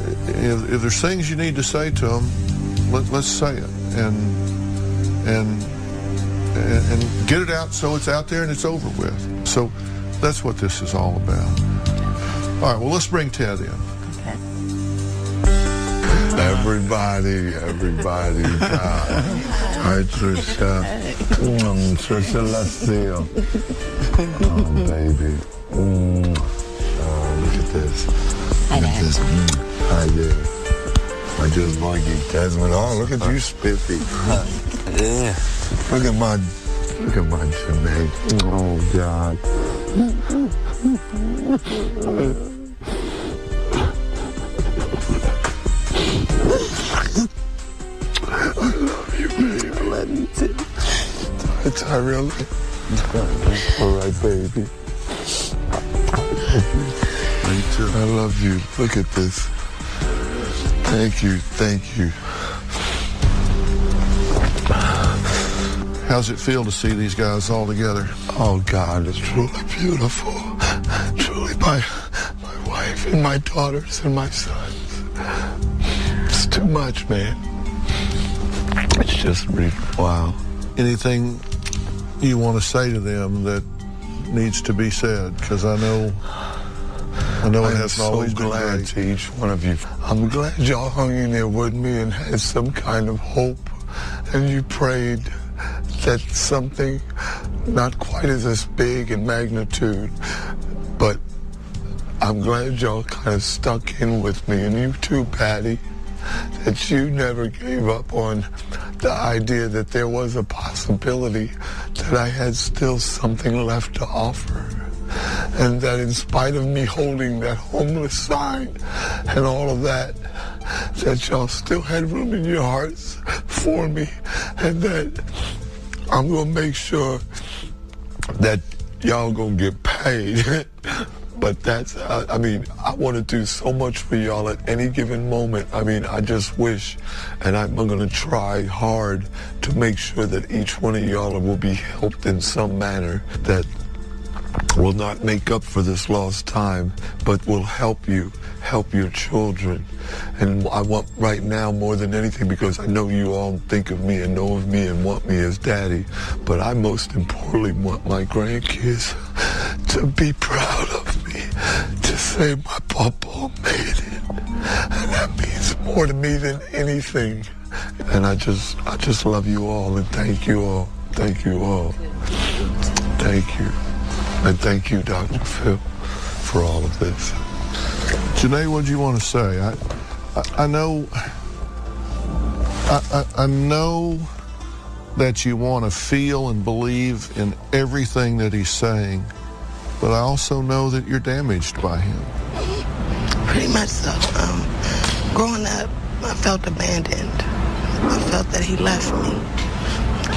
if there's things you need to say to them, let's say it and get it out so it's out there and it's over with. So that's what this is all about. All right, well, let's bring Ted in. Okay. Everybody. Hi, Trisha. Trisha Lascille. Oh, baby. Oh, look at this. Look at this. Hi there. I just want to get Desmond. Oh, look at you, Spiffy. Yeah. Look at my Janae. Oh, God. I love you, baby. I love you, too. Tyrell. All right, baby. Me too. I love you. Look at this. Thank you. How's it feel to see these guys all together? Oh, God, it's truly beautiful. Truly my wife and my daughters and my sons. It's too much, man. It's just really, wow. Anything you want to say to them that needs to be said? Because I know it hasn't always been great. I'm so glad to each one of you. I'm glad y'all hung in there with me and had some kind of hope. And you prayed that something not quite as big in magnitude, but I'm glad y'all kind of stuck in with me. And you too, Patty, that you never gave up on the idea that there was a possibility that I had still something left to offer. And that in spite of me holding that homeless sign and all of that y'all still had room in your hearts for me, and that I'm gonna make sure that y'all gonna get paid. But that's, I mean, I want to do so much for y'all at any given moment. I mean, I just wish, and I'm going to try hard to make sure that each one of y'all will be helped in some manner that will not make up for this lost time, but will help you, help your children. And I want right now more than anything, because I know you all think of me and know of me and want me as daddy, but I most importantly want my grandkids to be proud of me, to say my papa made it. And that means more to me than anything. And I just love you all, and thank you all. Thank you all. Thank you. And thank you, Dr. Phil, for all of this. Janae, what do you want to say? I know that you want to feel and believe in everything that he's saying, but I also know that you're damaged by him. Pretty much so. Growing up, I felt abandoned. I felt that he left me.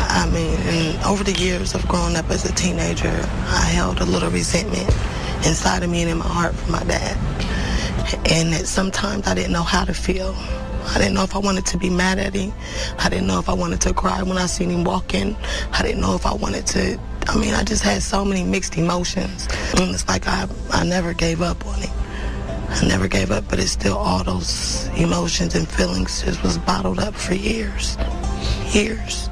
I mean, and over the years of growing up as a teenager, I held a little resentment inside of me and in my heart for my dad. And that sometimes I didn't know how to feel. I didn't know if I wanted to be mad at him. I didn't know if I wanted to cry when I seen him walking. I didn't know if I wanted to, I mean, I just had so many mixed emotions. And it's like I never gave up on him. I never gave up, but it's still all those emotions and feelings just was bottled up for years. Years.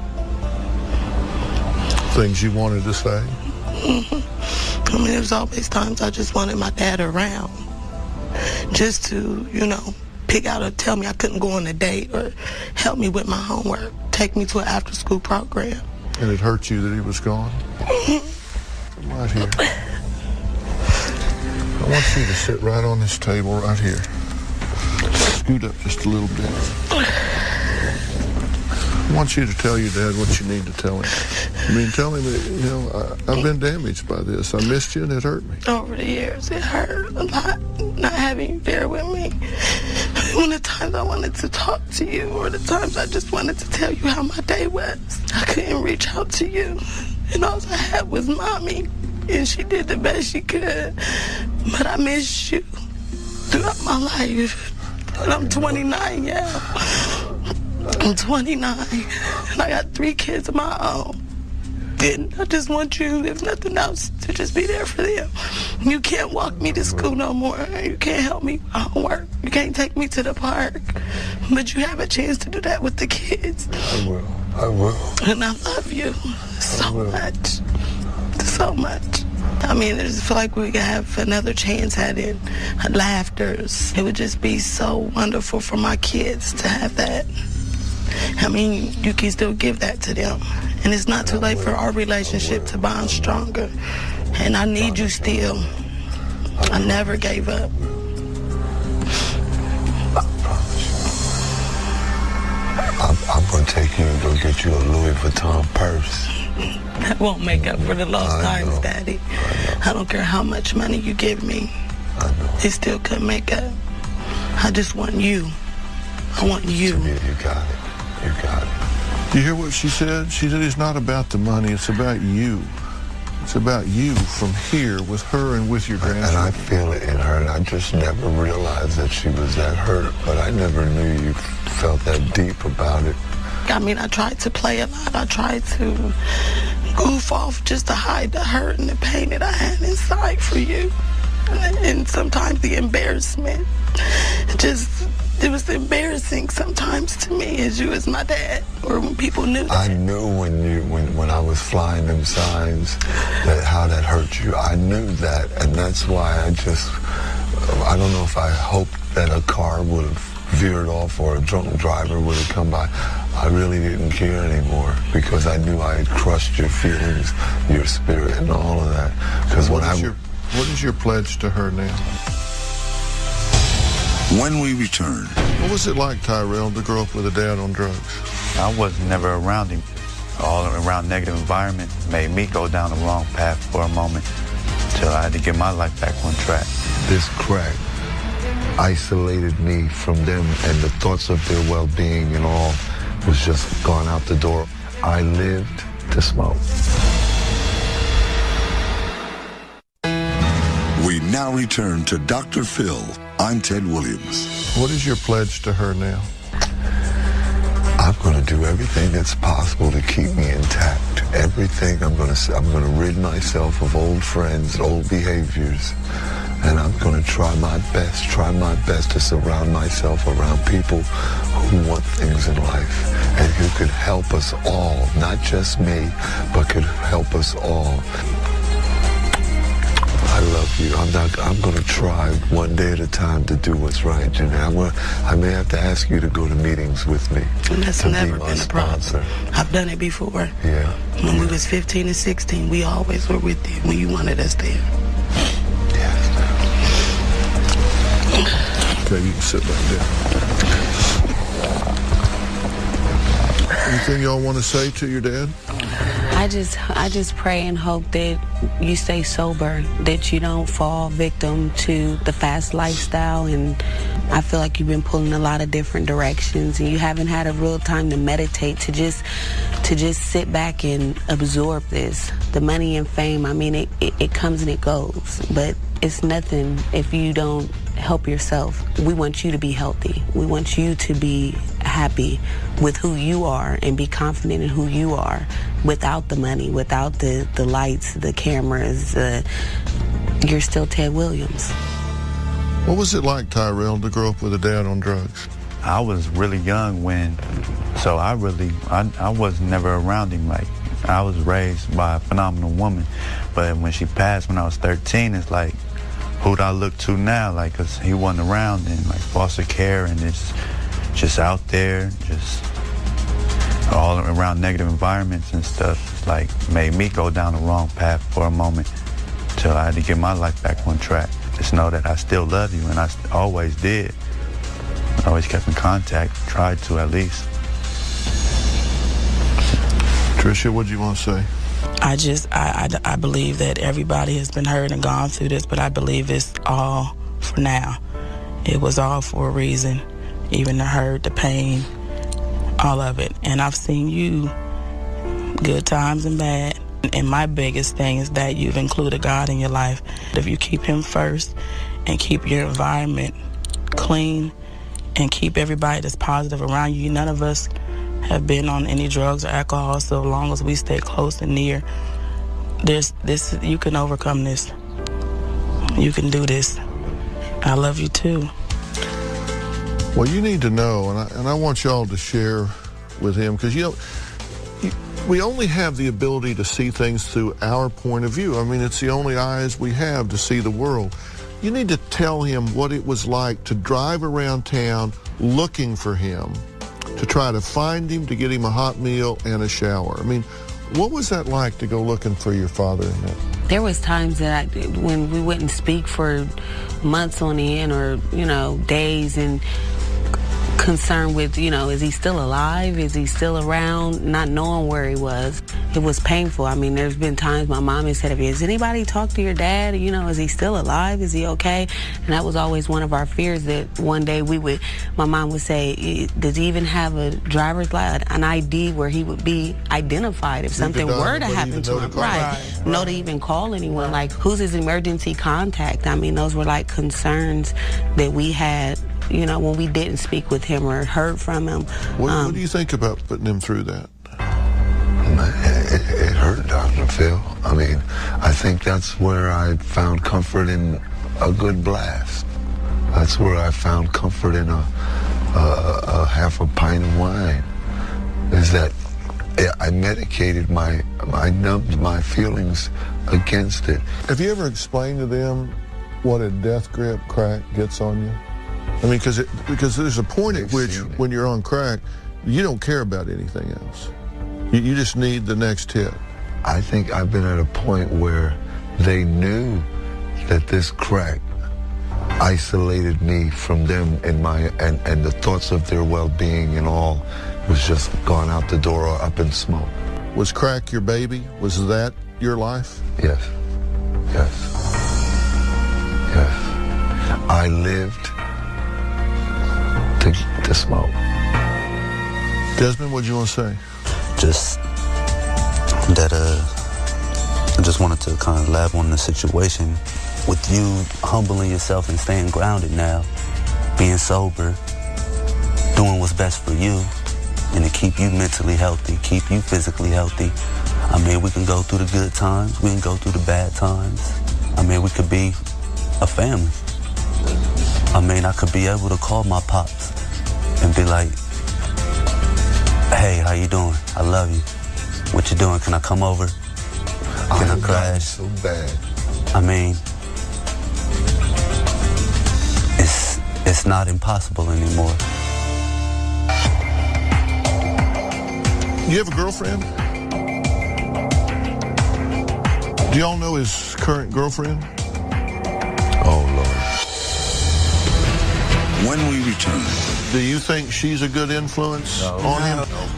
Things you wanted to say? Mm-hmm. I mean, there was always times I just wanted my dad around. Just to, you know, pick out or tell me I couldn't go on a date or help me with my homework, take me to an after-school program. And it hurt you that he was gone? Come right here. I want you to sit right on this table right here. Scoot up just a little bit. I want you to tell your dad what you need to tell him. I mean, tell him that, you know, I've been damaged by this. I missed you and it hurt me. Over the years, it hurt a lot not having you there with me. When the times I wanted to talk to you or the times I just wanted to tell you how my day was, I couldn't reach out to you. And all I had was Mommy, and she did the best she could. But I miss you throughout my life. And I'm 29 now. I'm 29, and I got 3 kids of my own. And I just want you, if nothing else, to just be there for them. You can't walk me to school no more. You can't help me with my homework. You can't take me to the park. But you have a chance to do that with the kids. I will. I will. And I love you so much. So much. I mean, I just feel like we could have another chance at it. Laughters. It would just be so wonderful for my kids to have that. I mean, you can still give that to them. And it's not too late for our relationship to bond stronger. And I need you still. I never gave up. I'm going to take you and go get you a Louis Vuitton purse. That won't make up for the lost times, Daddy. I don't care how much money you give me. I know. It still couldn't make up. I just want you. I want you. Tamia, you got it. You got it. Do you hear what she said? She said it's not about the money, it's about you. It's about you from here with her and with your grandchildren. And I feel it in her, and I just never realized that she was that hurt, but I never knew you felt that deep about it. I mean, I tried to play a lot. I tried to goof off just to hide the hurt and the pain that I had inside for you. And sometimes the embarrassment. It was embarrassing sometimes to me as you as my dad, or when people knew that. I knew when I was flying them signs that how that hurt you. I knew that, and that's why I don't know if I hoped that a car would have veered off or a drunk driver would have come by. I really didn't care anymore because I knew I had crushed your feelings, your spirit, and all of that. Because what is your pledge to her now? When we return. What was it like, Tyrell, to grow up with a dad on drugs? I was never around him. All around negative environment made me go down the wrong path for a moment until I had to get my life back on track. This crack isolated me from them, and the thoughts of their well-being and all was just gone out the door. I lived to smoke. We now return to Dr. Phil. I'm Ted Williams. What is your pledge to her now? I'm going to do everything that's possible to keep me intact. Everything I'm going to rid myself of old friends, old behaviors, and I'm going to try my best to surround myself around people who want things in life and who could help us all, not just me, but could help us all. I love you. I'm going to try one day at a time to do what's right, Janae. I may have to ask you to go to meetings with me. And that's never been a problem. I've done it before. Yeah. When we was 15 and 16, we always were with you when you wanted us there. Yes. Okay, you can sit back down. Anything y'all want to say to your dad? I just pray and hope that you stay sober, that you don't fall victim to the fast lifestyle. And I feel like you've been pulling a lot of different directions, and you haven't had a real time to meditate, to just sit back and absorb this. The money and fame, I mean, it comes and it goes, but it's nothing if you don't help yourself. We want you to be healthy. We want you to be happy with who you are and be confident in who you are without the money, without the lights, the cameras. You're still Ted Williams. What was it like, Tyrell, to grow up with a dad on drugs? I was really young so I was never around him. Like, I was raised by a phenomenal woman, but when she passed when I was 13, it's like, who'd I look to now? Like, 'cause he wasn't around, and like foster care, and it's just out there, just all around negative environments and stuff, like made me go down the wrong path for a moment till I had to get my life back on track. Just know that I still love you, and I always did. I always kept in contact, tried to at least. Tricia, what do you want to say? I believe that everybody has been hurt and gone through this, but I believe it's all for now. It was all for a reason, even the hurt, the pain, all of it. And I've seen you, good times and bad. And my biggest thing is that you've included God in your life. If you keep him first and keep your environment clean and keep everybody that's positive around you, none of us have been on any drugs or alcohol. So long as we stay close and near, you can overcome this. You can do this. I love you too. Well, you need to know, and I want y'all to share with him, because we only have the ability to see things through our point of view. I mean, it's the only eyes we have to see the world. You need to tell him what it was like to drive around town looking for him, to try to find him, to get him a hot meal and a shower. I mean, what was that like to go looking for your father in that? There was times that when we wouldn't speak for months on end, or, days, and concerned with, is he still alive? Is he still around? Not knowing where he was. It was painful. I mean, there's been times my mom has said, has anybody talked to your dad? Is he still alive? Is he okay? And that was always one of our fears, that one day my mom would say, does he even have a driver's license, an ID where he would be identified if something were to happen to him? Right. Know to even call anyone. Like, who's his emergency contact? I mean, those were like concerns that we had, when we didn't speak with him or heard from him. What do you think about putting him through that? It hurt, Dr. Phil. I mean, I think that's where I found comfort in a good blast. That's where I found comfort in a half a pint of wine. Is that I medicated I numbed my feelings against it. Have you ever explained to them what a death grip crack gets on you? I mean, because there's a point at which, when you're on crack, you don't care about anything else. You just need the next hit. I think I've been at a point where they knew that this crack isolated me from them, and the thoughts of their well-being and all was just gone out the door or up in smoke. Was crack your baby? Was that your life? Yes. I lived to smoke. Desmond, what do you want to say? Just that I just wanted to kind of lab on the situation with you humbling yourself and staying grounded now, being sober, doing what's best for you, and to keep you mentally healthy, keep you physically healthy. I mean, we can go through the good times, we can go through the bad times. I mean, we could be a family. I mean, I could be able to call my pops and be like, hey, how you doing? I love you. What you doing? Can I come over? Can I crash? So bad. I mean, it's not impossible anymore. You have a girlfriend? Do y'all know his current girlfriend? Oh, Lord. When we return. Do you think she's a good influence on him? No.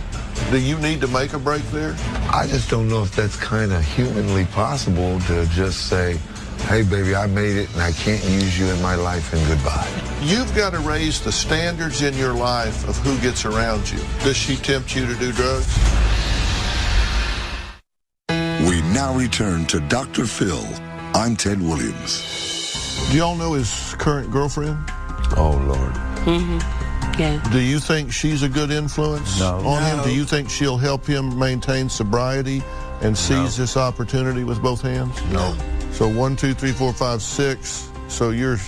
Do you need to make a break there? I just don't know if that's kind of humanly possible to just say, hey, baby, I made it and I can't use you in my life and goodbye. You've got to raise the standards in your life of who gets around you. Does she tempt you to do drugs? We now return to Dr. Phil. I'm Ted Williams. Do y'all know his current girlfriend? Oh, Lord. Mm-hmm. Yeah. Do you think she's a good influence on him? Do you think she'll help him maintain sobriety and seize this opportunity with both hands? No. So 1, 2, 3, 4, 5, 6. So you're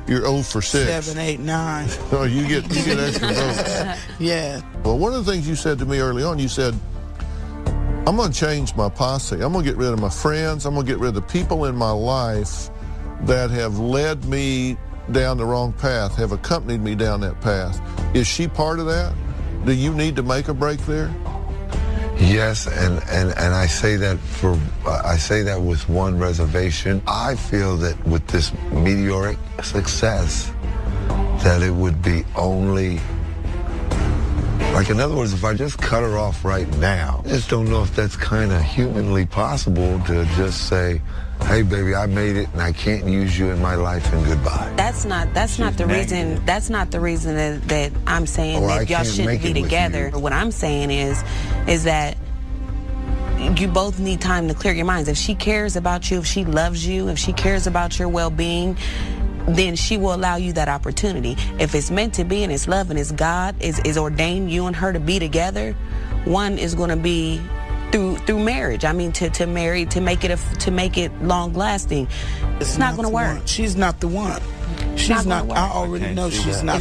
0 for 6. 7, 8, 9. Oh, you get extra votes. Yeah. Well, one of the things you said to me early on, you said, I'm going to change my posse. I'm going to get rid of my friends. I'm going to get rid of the people in my life that have led me down the wrong path, have accompanied me down that path. Is she part of that? Do you need to make a break there? Yes, and I say that with one reservation. I feel that with this meteoric success, that it would be only, like, in other words, if I just cut her off right now, I just don't know if that's kind of humanly possible to just say, hey, baby, I made it and I can't use you in my life and goodbye. That's not the reason. That's not the reason that I'm saying that y'all shouldn't be together. What I'm saying is that you both need time to clear your minds. If she cares about you, if she loves you, if she cares about your well-being, then she will allow you that opportunity. If it's meant to be and it's love and it's God is ordained you and her to be together, one is going to be through marriage. I mean, to marry, to make it long lasting. It's not going to work. She's not the one. She's not. I already know she's not.